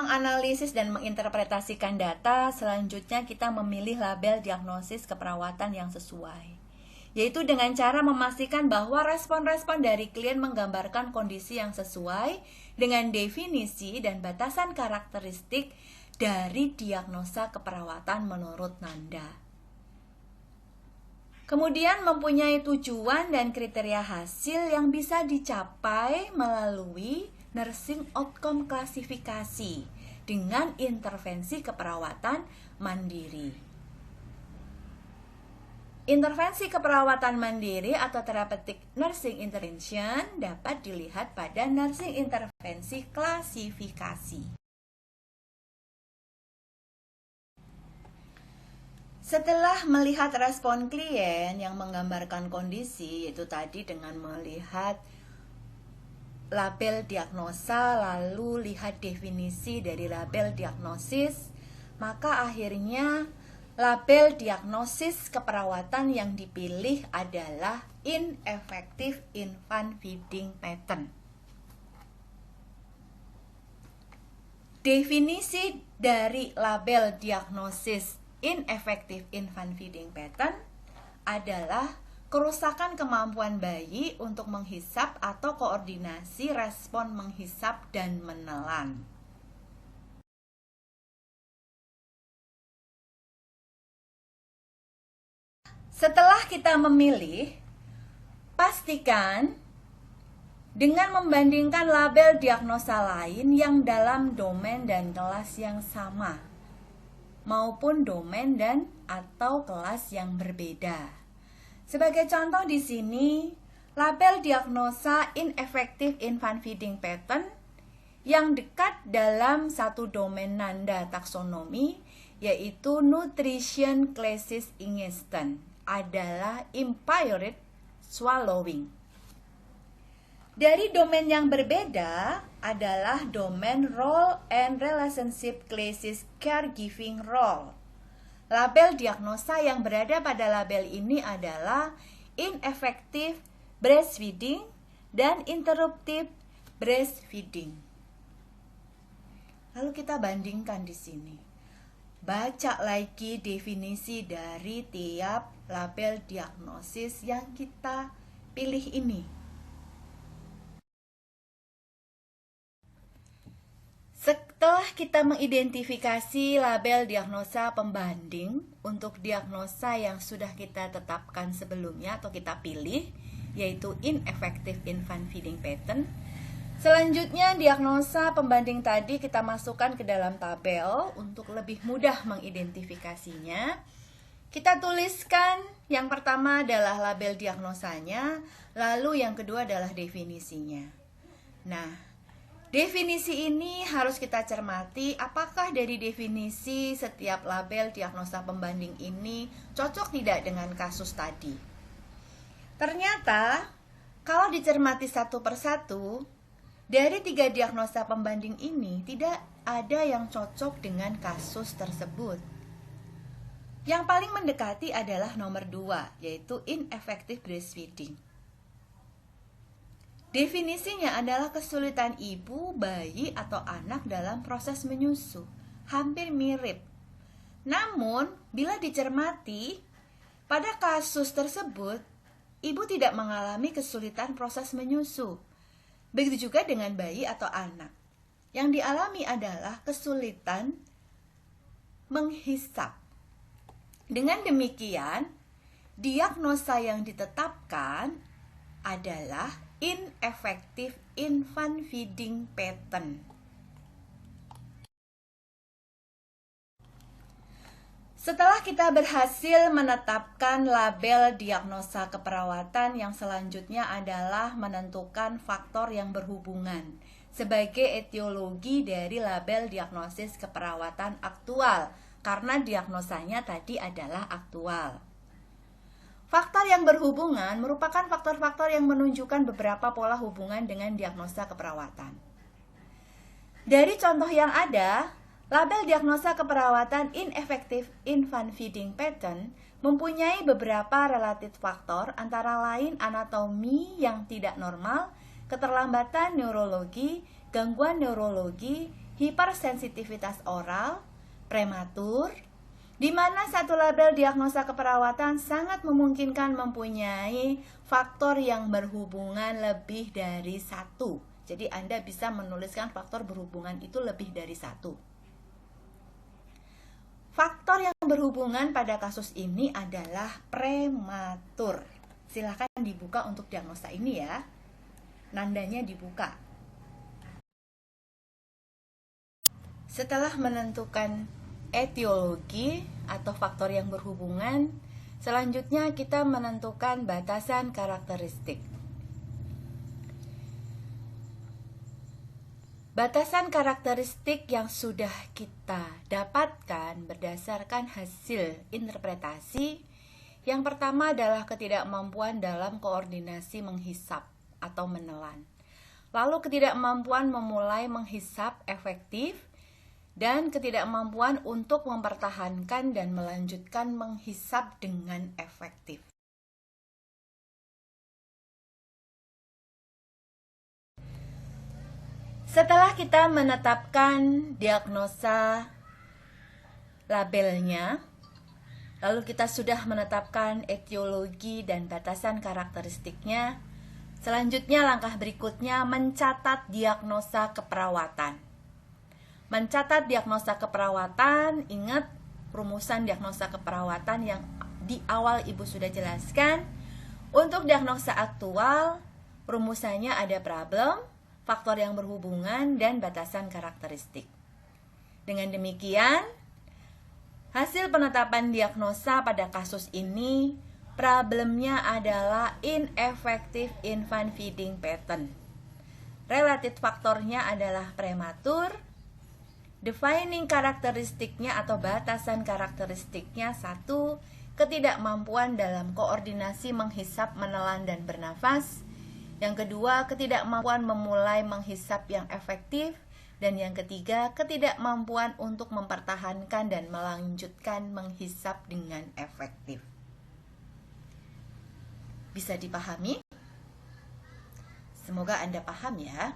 menganalisis dan menginterpretasikan data, selanjutnya kita memilih label diagnosis keperawatan yang sesuai, yaitu dengan cara memastikan bahwa respon-respon dari klien menggambarkan kondisi yang sesuai dengan definisi dan batasan karakteristik dari diagnosa keperawatan menurut Nanda. Kemudian mempunyai tujuan dan kriteria hasil yang bisa dicapai melalui nursing outcome klasifikasi dengan intervensi keperawatan mandiri. Intervensi keperawatan mandiri atau therapeutic nursing intervention dapat dilihat pada nursing intervensi klasifikasi. Setelah melihat respon klien yang menggambarkan kondisi, yaitu tadi dengan melihat label diagnosa, lalu lihat definisi dari label diagnosis, maka akhirnya label diagnosis keperawatan yang dipilih adalah ineffective infant feeding pattern. Definisi dari label diagnosis ineffective infant feeding pattern adalah kerusakan kemampuan bayi untuk menghisap atau koordinasi respon menghisap dan menelan. Setelah kita memilih, pastikan dengan membandingkan label diagnosa lain yang dalam domain dan kelas yang sama, maupun domain dan atau kelas yang berbeda. Sebagai contoh di sini, label diagnosa ineffective infant feeding pattern yang dekat dalam satu domain Nanda taksonomi, yaitu nutrition crisis ingestion, adalah impaired swallowing. Dari domain yang berbeda adalah domain role and relationship crisis caregiving role. Label diagnosa yang berada pada label ini adalah ineffective breastfeeding dan interruptive breastfeeding. Lalu kita bandingkan di sini. Baca lagi definisi dari tiap label diagnosis yang kita pilih ini. Setelah kita mengidentifikasi label diagnosa pembanding untuk diagnosa yang sudah kita tetapkan sebelumnya atau kita pilih, yaitu ineffective infant feeding pattern, selanjutnya diagnosa pembanding tadi kita masukkan ke dalam tabel untuk lebih mudah mengidentifikasinya. Kita tuliskan yang pertama adalah label diagnosanya, lalu yang kedua adalah definisinya. Nah, definisi ini harus kita cermati apakah dari definisi setiap label diagnosa pembanding ini cocok tidak dengan kasus tadi. Ternyata kalau dicermati satu persatu, dari 3 diagnosa pembanding ini tidak ada yang cocok dengan kasus tersebut. Yang paling mendekati adalah nomor 2, yaitu ineffective breastfeeding. Definisinya adalah kesulitan ibu, bayi, atau anak dalam proses menyusu. Hampir mirip. Namun, bila dicermati, pada kasus tersebut, ibu tidak mengalami kesulitan proses menyusu. Begitu juga dengan bayi atau anak. Yang dialami adalah kesulitan menghisap. Dengan demikian, diagnosa yang ditetapkan adalah ineffective infant feeding pattern. Setelah kita berhasil menetapkan label diagnosa keperawatan, yang selanjutnya adalah menentukan faktor yang berhubungan sebagai etiologi dari label diagnosis keperawatan aktual, karena diagnosanya tadi adalah aktual. Faktor yang berhubungan merupakan faktor-faktor yang menunjukkan beberapa pola hubungan dengan diagnosa keperawatan. Dari contoh yang ada, label diagnosa keperawatan ineffective infant feeding pattern mempunyai beberapa relatif faktor, antara lain anatomi yang tidak normal, keterlambatan neurologi, gangguan neurologi, hipersensitivitas oral, prematur, di mana satu label diagnosa keperawatan sangat memungkinkan mempunyai faktor yang berhubungan lebih dari satu. Jadi Anda bisa menuliskan faktor berhubungan itu lebih dari satu. Faktor yang berhubungan pada kasus ini adalah prematur. Silahkan dibuka untuk diagnosa ini ya. Nandanya dibuka. Setelah menentukan etiologi atau faktor yang berhubungan, selanjutnya kita menentukan batasan karakteristik. Batasan karakteristik yang sudah kita dapatkan berdasarkan hasil interpretasi, yang pertama adalah ketidakmampuan dalam koordinasi menghisap atau menelan. Lalu ketidakmampuan memulai menghisap efektif, dan ketidakmampuan untuk mempertahankan dan melanjutkan menghisap dengan efektif. Setelah kita menetapkan diagnosa labelnya, lalu kita sudah menetapkan etiologi dan batasan karakteristiknya, selanjutnya langkah berikutnya mencatat diagnosa keperawatan. Mencatat diagnosa keperawatan, ingat rumusan diagnosa keperawatan yang di awal Ibu sudah jelaskan. Untuk diagnosa aktual, rumusannya ada problem, faktor yang berhubungan, dan batasan karakteristik. Dengan demikian, hasil penetapan diagnosa pada kasus ini, problemnya adalah ineffective infant feeding pattern. Related faktornya adalah prematur. Defining karakteristiknya atau batasan karakteristiknya 1. Ketidakmampuan dalam koordinasi menghisap, menelan, dan bernafas. Yang kedua, ketidakmampuan memulai menghisap yang efektif. Dan yang ketiga, ketidakmampuan untuk mempertahankan dan melanjutkan menghisap dengan efektif. Bisa dipahami? Semoga Anda paham ya.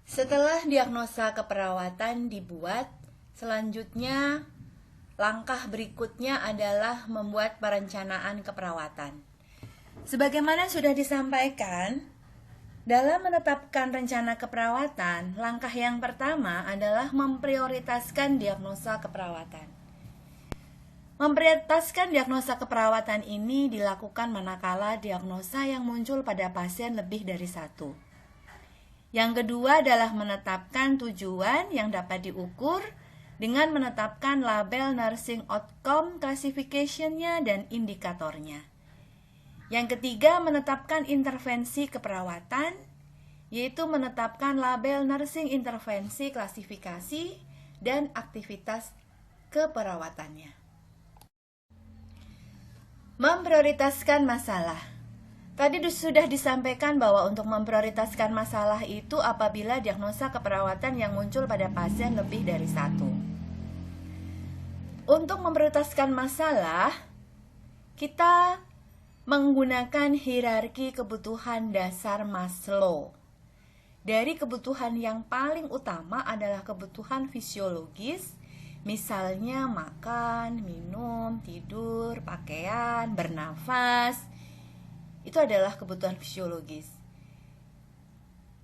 Setelah diagnosa keperawatan dibuat, selanjutnya langkah berikutnya adalah membuat perencanaan keperawatan. Sebagaimana sudah disampaikan, dalam menetapkan rencana keperawatan, langkah yang pertama adalah memprioritaskan diagnosa keperawatan. Memprioritaskan diagnosa keperawatan ini dilakukan manakala diagnosa yang muncul pada pasien lebih dari satu. Yang kedua adalah menetapkan tujuan yang dapat diukur dengan menetapkan label nursing outcome classification-nya dan indikatornya. Yang ketiga, menetapkan intervensi keperawatan, yaitu menetapkan label nursing intervensi klasifikasi dan aktivitas keperawatannya. Memprioritaskan masalah. Tadi sudah disampaikan bahwa untuk memprioritaskan masalah itu apabila diagnosa keperawatan yang muncul pada pasien lebih dari satu. Untuk memprioritaskan masalah, kita menggunakan hierarki kebutuhan dasar Maslow. Dari kebutuhan yang paling utama adalah kebutuhan fisiologis, misalnya makan, minum, tidur, pakaian, bernafas. Itu adalah kebutuhan fisiologis.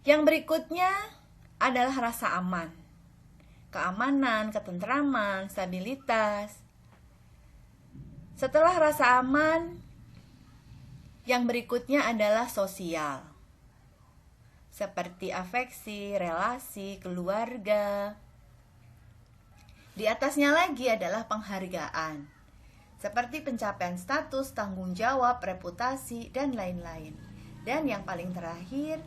Yang berikutnya adalah rasa aman. Keamanan, ketentraman, stabilitas. Setelah rasa aman, yang berikutnya adalah sosial. Seperti afeksi, relasi, keluarga. Di atasnya lagi adalah penghargaan. Seperti pencapaian status, tanggung jawab, reputasi, dan lain-lain. Dan yang paling terakhir,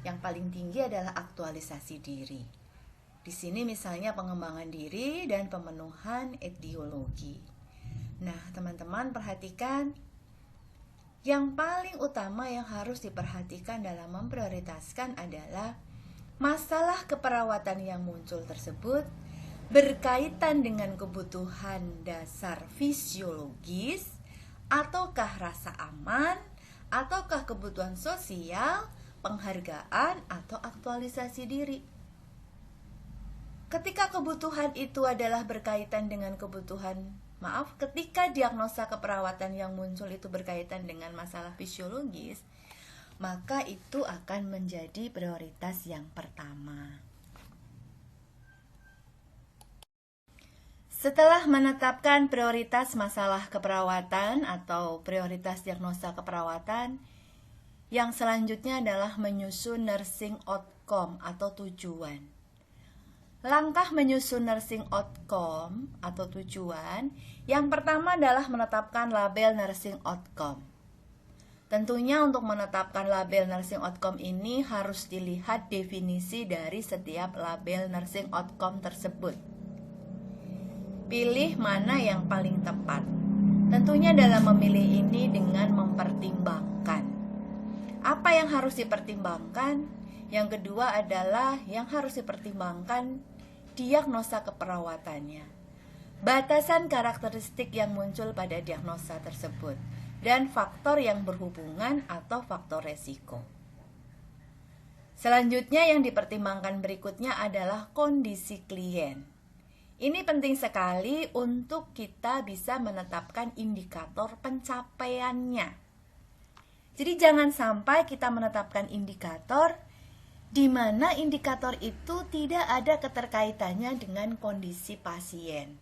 yang paling tinggi adalah aktualisasi diri. Di sini misalnya pengembangan diri dan pemenuhan etiologi. Nah, teman-teman perhatikan, yang paling utama yang harus diperhatikan dalam memprioritaskan adalah masalah keperawatan yang muncul tersebut berkaitan dengan kebutuhan dasar fisiologis, ataukah rasa aman, ataukah kebutuhan sosial, penghargaan atau aktualisasi diri. Ketika kebutuhan itu adalah berkaitan dengan ketika diagnosa keperawatan yang muncul itu berkaitan dengan masalah fisiologis, maka itu akan menjadi prioritas yang pertama. Setelah menetapkan prioritas masalah keperawatan atau prioritas diagnosa keperawatan, yang selanjutnya adalah menyusun nursing outcome atau tujuan. Langkah menyusun nursing outcome atau tujuan, yang pertama adalah menetapkan label nursing outcome. Tentunya untuk menetapkan label nursing outcome ini harus dilihat definisi dari setiap label nursing outcome tersebut. Pilih mana yang paling tepat. Tentunya dalam memilih ini dengan mempertimbangkan. Apa yang harus dipertimbangkan? Yang kedua adalah yang harus dipertimbangkan diagnosa keperawatannya, batasan karakteristik yang muncul pada diagnosa tersebut, dan faktor yang berhubungan atau faktor resiko. Selanjutnya yang dipertimbangkan berikutnya adalah kondisi klien. Ini penting sekali untuk kita bisa menetapkan indikator pencapaiannya. Jadi jangan sampai kita menetapkan indikator di mana indikator itu tidak ada keterkaitannya dengan kondisi pasien.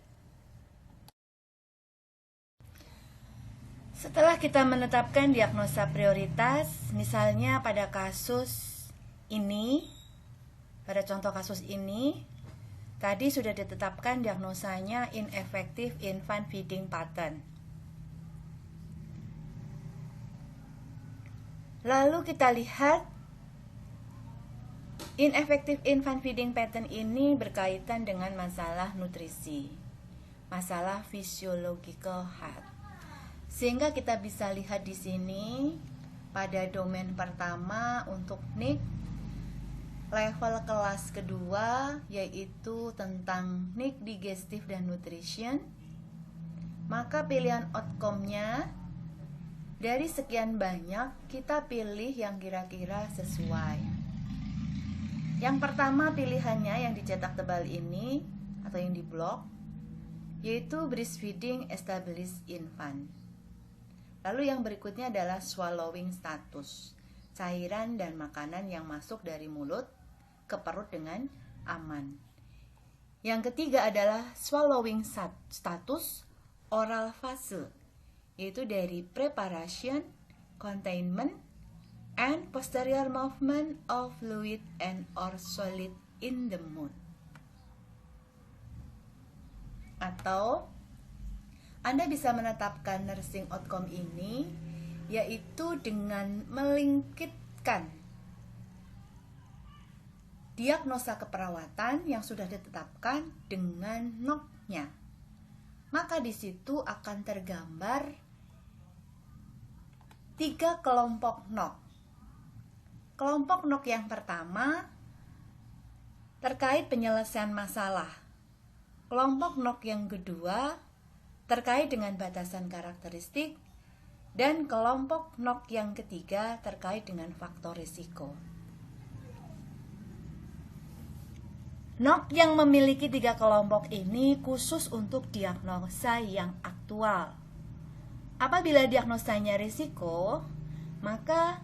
Setelah kita menetapkan diagnosa prioritas, misalnya pada kasus ini, pada contoh kasus ini, tadi sudah ditetapkan diagnosanya ineffective infant feeding pattern. Lalu kita lihat ineffective infant feeding pattern ini berkaitan dengan masalah nutrisi, masalah physiological health. Sehingga kita bisa lihat di sini pada domain pertama untuk NIC level kelas kedua, yaitu tentang NIC digestif dan nutrition. Maka pilihan outcome-nya dari sekian banyak, kita pilih yang kira-kira sesuai. Yang pertama pilihannya yang dicetak tebal ini atau yang di blok, yaitu breastfeeding established infant. Lalu yang berikutnya adalah swallowing status, cairan dan makanan yang masuk dari mulut ke perut dengan aman. Yang ketiga adalah swallowing status oral fase, yaitu dari preparation, containment, and posterior movement of fluid and or solid in the mouth. Atau Anda bisa menetapkan nursing outcome ini yaitu dengan melingkitkan diagnosa keperawatan yang sudah ditetapkan dengan NOC-nya. Maka di situ akan tergambar 3 kelompok NOC. Kelompok NOC yang pertama terkait penyelesaian masalah. Kelompok NOC yang kedua terkait dengan batasan karakteristik. Dan kelompok NOC yang ketiga terkait dengan faktor risiko. NOC yang memiliki 3 kelompok ini khusus untuk diagnosa yang aktual. Apabila diagnosanya risiko, maka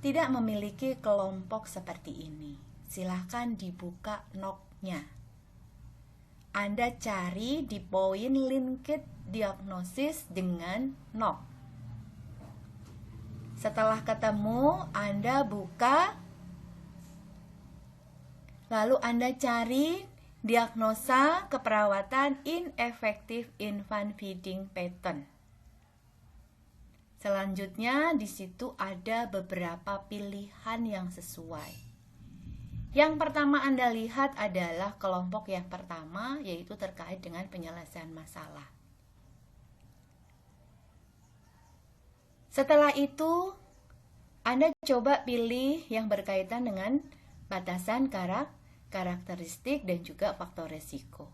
tidak memiliki kelompok seperti ini. Silahkan dibuka NOC-nya. Anda cari di poin linked diagnosis dengan NOC. Setelah ketemu, Anda buka. Lalu Anda cari diagnosa keperawatan ineffective infant feeding pattern. Selanjutnya di situ ada beberapa pilihan yang sesuai. Yang pertama Anda lihat adalah kelompok yang pertama, yaitu terkait dengan penyelesaian masalah. Setelah itu Anda coba pilih yang berkaitan dengan batasan karakteristik dan juga faktor resiko.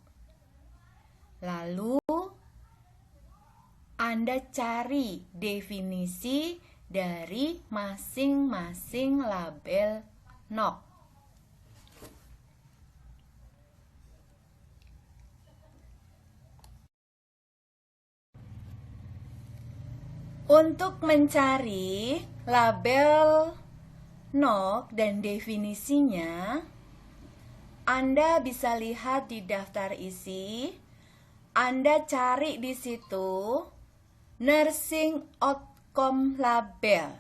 Lalu Anda cari definisi dari masing-masing label NOC. Untuk mencari label NOC dan definisinya, Anda bisa lihat di daftar isi. Anda cari di situ nursing outcome label.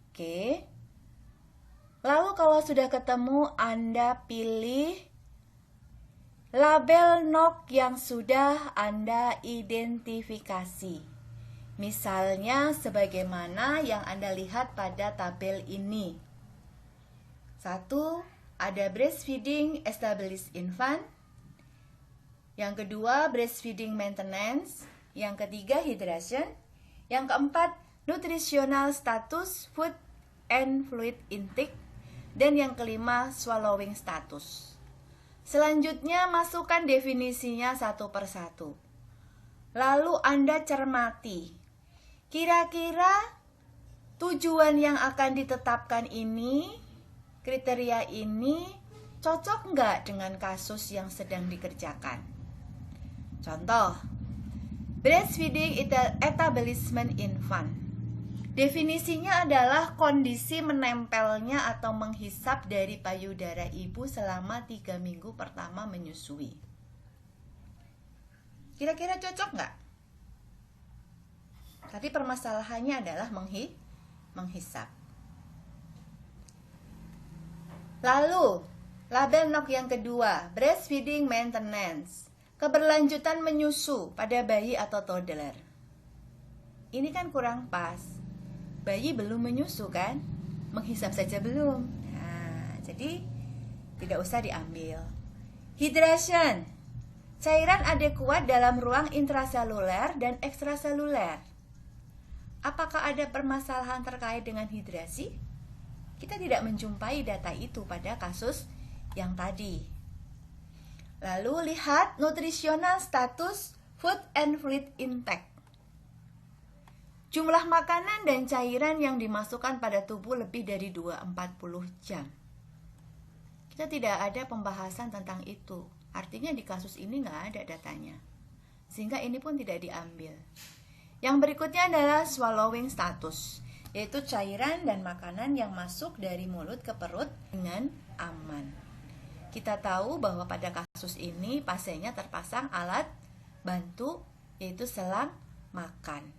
Oke. Lalu kalau sudah ketemu, Anda pilih label NOC yang sudah Anda identifikasi. Misalnya sebagaimana yang Anda lihat pada tabel ini. 1. Ada breastfeeding established infant. Yang kedua, breastfeeding maintenance. Yang ketiga, hydration. Yang keempat, nutritional status, food and fluid intake. Dan yang kelima, swallowing status. Selanjutnya, masukkan definisinya satu persatu. Lalu Anda cermati, kira-kira tujuan yang akan ditetapkan ini, kriteria ini, cocok nggak dengan kasus yang sedang dikerjakan? Contoh, breastfeeding establishment infant. Definisinya adalah kondisi menempelnya atau menghisap dari payudara ibu selama 3 minggu pertama menyusui. Kira-kira cocok nggak? Tadi permasalahannya adalah menghisap. Lalu, label NOC yang kedua, breastfeeding maintenance. Keberlanjutan menyusu pada bayi atau toddler. Ini kan kurang pas. Bayi belum menyusu kan? Menghisap saja belum. Nah, jadi tidak usah diambil. Hydration. Cairan adekuat dalam ruang intraseluler dan ekstraseluler. Apakah ada permasalahan terkait dengan hidrasi? Kita tidak menjumpai data itu pada kasus yang tadi. Lalu lihat nutritional status, food and fluid intake. Jumlah makanan dan cairan yang dimasukkan pada tubuh lebih dari 240 jam. Kita tidak ada pembahasan tentang itu. Artinya di kasus ini nggak ada datanya. Sehingga ini pun tidak diambil. Yang berikutnya adalah swallowing status, yaitu cairan dan makanan yang masuk dari mulut ke perut dengan aman. Kita tahu bahwa pada kasus ini pasiennya terpasang alat bantu, yaitu selang makan.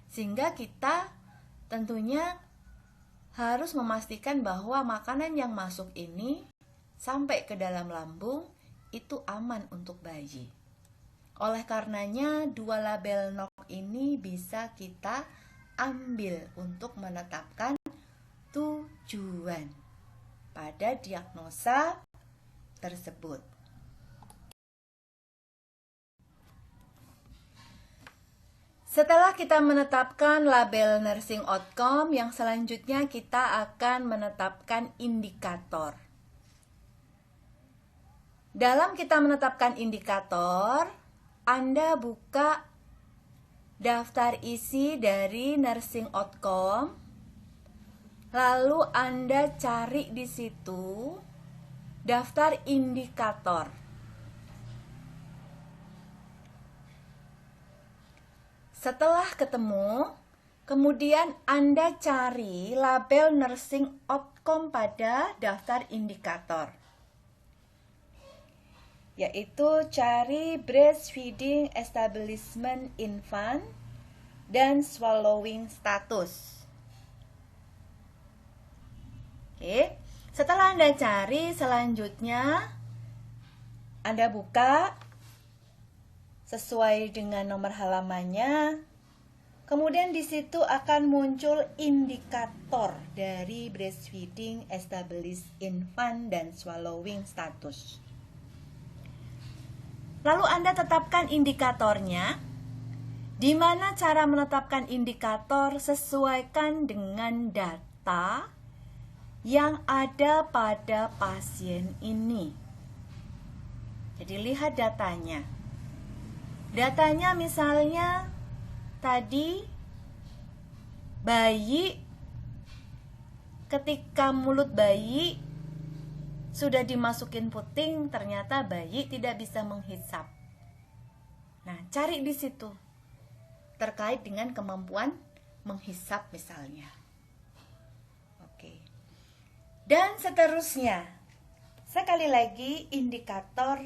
Sehingga kita tentunya harus memastikan bahwa makanan yang masuk ini sampai ke dalam lambung itu aman untuk bayi. Oleh karenanya, dua label NOC ini bisa kita ambil untuk menetapkan tujuan pada diagnosa tersebut. Setelah kita menetapkan label nursing outcome, yang selanjutnya kita akan menetapkan indikator. Dalam kita menetapkan indikator, Anda buka daftar isi dari nursing outcome, lalu Anda cari di situ daftar indikator. Setelah ketemu, kemudian Anda cari label nursing outcome pada daftar indikator, yaitu cari breastfeeding establishment infant dan swallowing status. Oke, setelah Anda cari, selanjutnya Anda buka sesuai dengan nomor halamannya. Kemudian di situ akan muncul indikator dari breastfeeding established infant dan swallowing status. Lalu Anda tetapkan indikatornya. Di mana cara menetapkan indikator? Sesuaikan dengan data yang ada pada pasien ini. Jadi lihat datanya. Datanya misalnya tadi bayi, ketika mulut bayi sudah dimasukin puting, ternyata bayi tidak bisa menghisap. Nah, cari di situ terkait dengan kemampuan menghisap misalnya. Oke. Dan seterusnya. Sekali lagi, indikator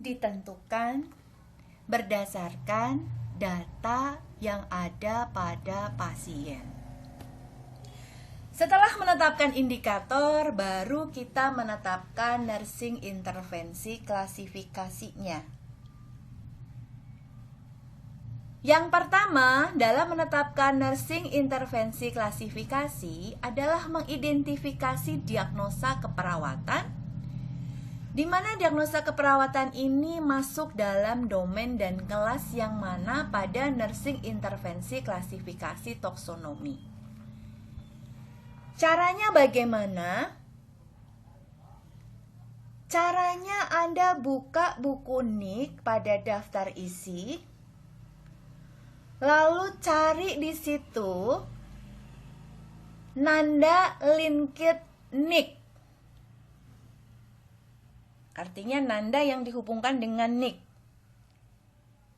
ditentukan berdasarkan data yang ada pada pasien. Setelah menetapkan indikator, baru kita menetapkan nursing intervensi klasifikasinya. Yang pertama, dalam menetapkan nursing intervensi klasifikasi adalah mengidentifikasi diagnosa keperawatan, di mana diagnosa keperawatan ini masuk dalam domain dan kelas yang mana pada nursing intervensi klasifikasi taksonomi. Caranya bagaimana? Caranya Anda buka buku NIK pada daftar isi, lalu cari di situ nanda linked NIK. Artinya nanda yang dihubungkan dengan NIK.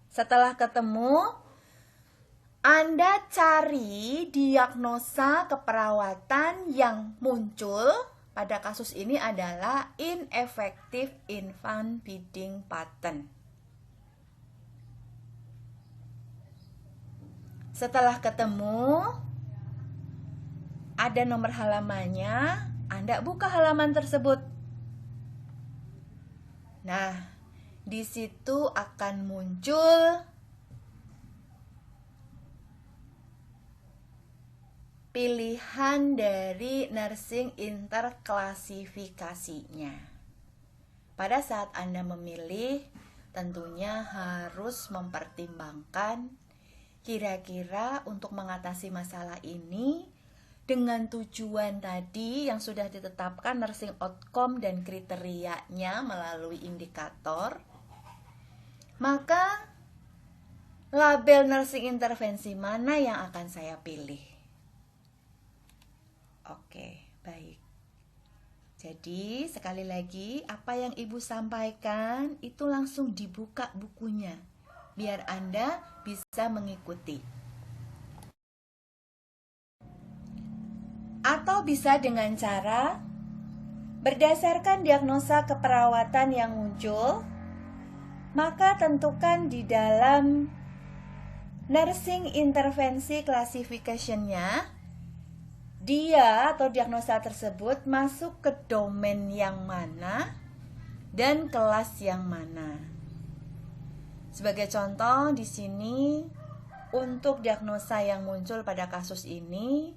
Setelah ketemu, Anda cari diagnosa keperawatan yang muncul pada kasus ini adalah ineffective infant feeding pattern. Setelah ketemu, ada nomor halamannya, Anda buka halaman tersebut. Nah, di situ akan muncul pilihan dari nursing interklasifikasinya. Pada saat Anda memilih, tentunya harus mempertimbangkan kira-kira untuk mengatasi masalah ini dengan tujuan tadi yang sudah ditetapkan nursing outcome dan kriterianya melalui indikator, maka label nursing intervensi mana yang akan saya pilih? Oke, baik. Jadi sekali lagi apa yang Ibu sampaikan itu langsung dibuka bukunya biar Anda bisa mengikuti. Atau bisa dengan cara berdasarkan diagnosa keperawatan yang muncul, maka tentukan di dalam nursing intervensi classification-nya dia atau diagnosa tersebut masuk ke domain yang mana dan kelas yang mana. Sebagai contoh di sini untuk diagnosa yang muncul pada kasus ini,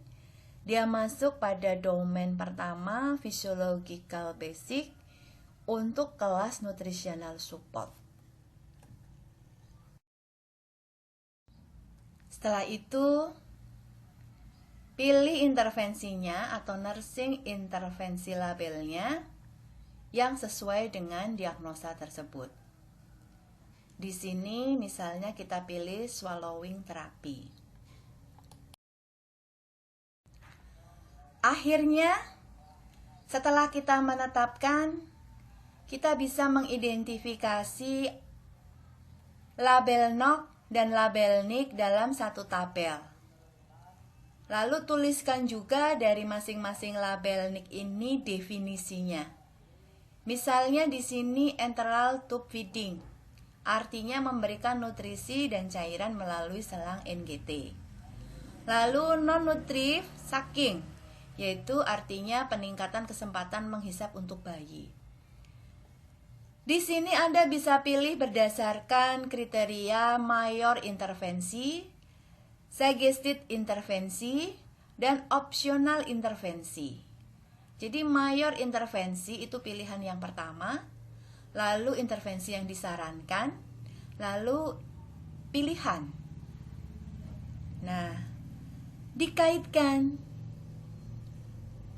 dia masuk pada domain pertama physiological basic untuk kelas nutritional support. Setelah itu, pilih intervensinya atau nursing intervensi labelnya yang sesuai dengan diagnosa tersebut. Di sini misalnya kita pilih swallowing therapy. Akhirnya, setelah kita menetapkan, kita bisa mengidentifikasi label NOC dan label NIC dalam satu tabel. Lalu tuliskan juga dari masing-masing label NIC ini definisinya. Misalnya di sini enteral tube feeding, artinya memberikan nutrisi dan cairan melalui selang NGT. Lalu non-nutritive sucking, yaitu artinya peningkatan kesempatan menghisap untuk bayi. Di sini Anda bisa pilih berdasarkan kriteria mayor intervensi, suggested intervensi, dan optional intervensi. Jadi mayor intervensi itu pilihan yang pertama, lalu intervensi yang disarankan, lalu pilihan. Nah, dikaitkan.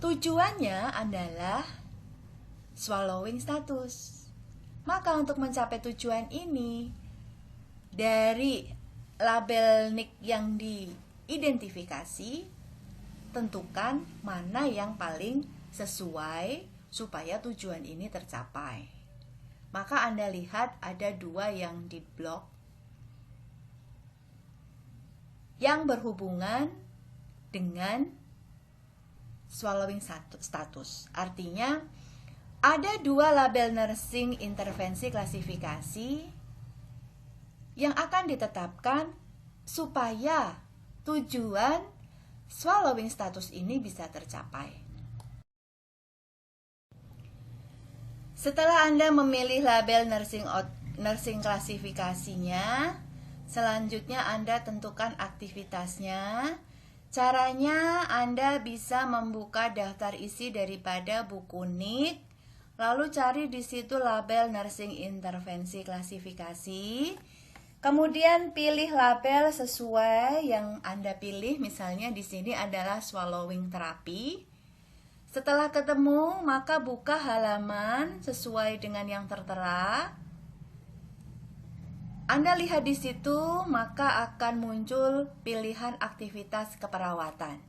Tujuannya adalah swallowing status. Maka untuk mencapai tujuan ini, dari label NIK yang diidentifikasi, tentukan mana yang paling sesuai supaya tujuan ini tercapai. Maka Anda lihat ada 2 yang di blok yang berhubungan dengan swallowing status. Artinya ada 2 label nursing intervensi klasifikasi yang akan ditetapkan supaya tujuan swallowing status ini bisa tercapai. Setelah Anda memilih label nursing klasifikasinya, selanjutnya Anda tentukan aktivitasnya. Caranya Anda bisa membuka daftar isi daripada buku NIK, lalu cari di situ label nursing intervensi klasifikasi. Kemudian pilih label sesuai yang Anda pilih, misalnya di sini adalah swallowing therapy. Setelah ketemu, maka buka halaman sesuai dengan yang tertera. Anda lihat di situ, maka akan muncul pilihan aktivitas keperawatan.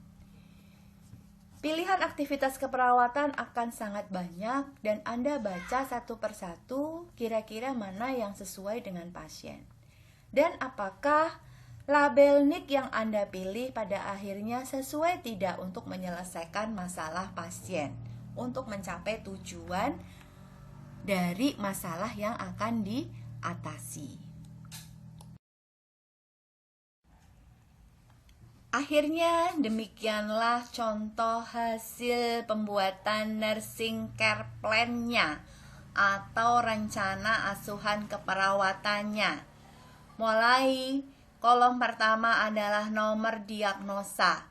Pilihan aktivitas keperawatan akan sangat banyak dan Anda baca satu persatu kira-kira mana yang sesuai dengan pasien. Dan apakah label NIK yang Anda pilih pada akhirnya sesuai tidak untuk menyelesaikan masalah pasien, untuk mencapai tujuan dari masalah yang akan diatasi. Akhirnya demikianlah contoh hasil pembuatan nursing care plan-nya atau rencana asuhan keperawatannya. Mulai kolom pertama adalah nomor diagnosa.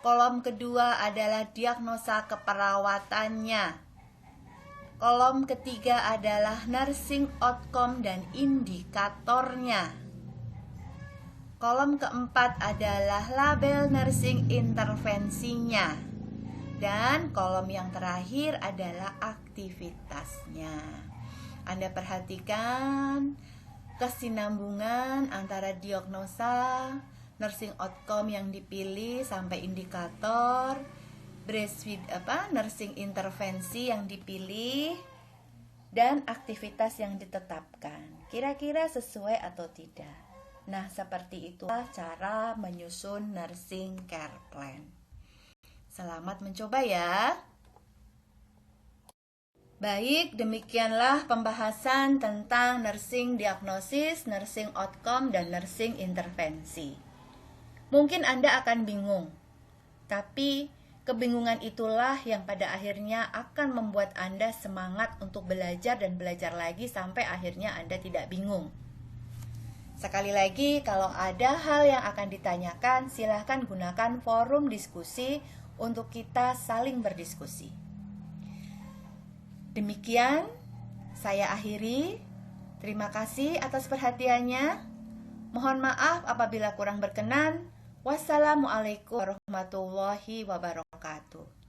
Kolom kedua adalah diagnosa keperawatannya. Kolom ketiga adalah nursing outcome dan indikatornya. Kolom keempat adalah label nursing intervensinya. Dan kolom yang terakhir adalah aktivitasnya. Anda perhatikan kesinambungan antara diagnosa, nursing outcome yang dipilih sampai indikator, nursing intervensi yang dipilih, dan aktivitas yang ditetapkan. Kira-kira sesuai atau tidak? Nah, seperti itulah cara menyusun nursing care plan. Selamat mencoba ya. Baik, demikianlah pembahasan tentang nursing diagnosis, nursing outcome, dan nursing intervensi. Mungkin Anda akan bingung, tapi kebingungan itulah yang pada akhirnya akan membuat Anda semangat untuk belajar dan belajar lagi sampai akhirnya Anda tidak bingung. Sekali lagi, kalau ada hal yang akan ditanyakan, silahkan gunakan forum diskusi untuk kita saling berdiskusi. Demikian, saya akhiri. Terima kasih atas perhatiannya. Mohon maaf apabila kurang berkenan. Wassalamualaikum warahmatullahi wabarakatuh.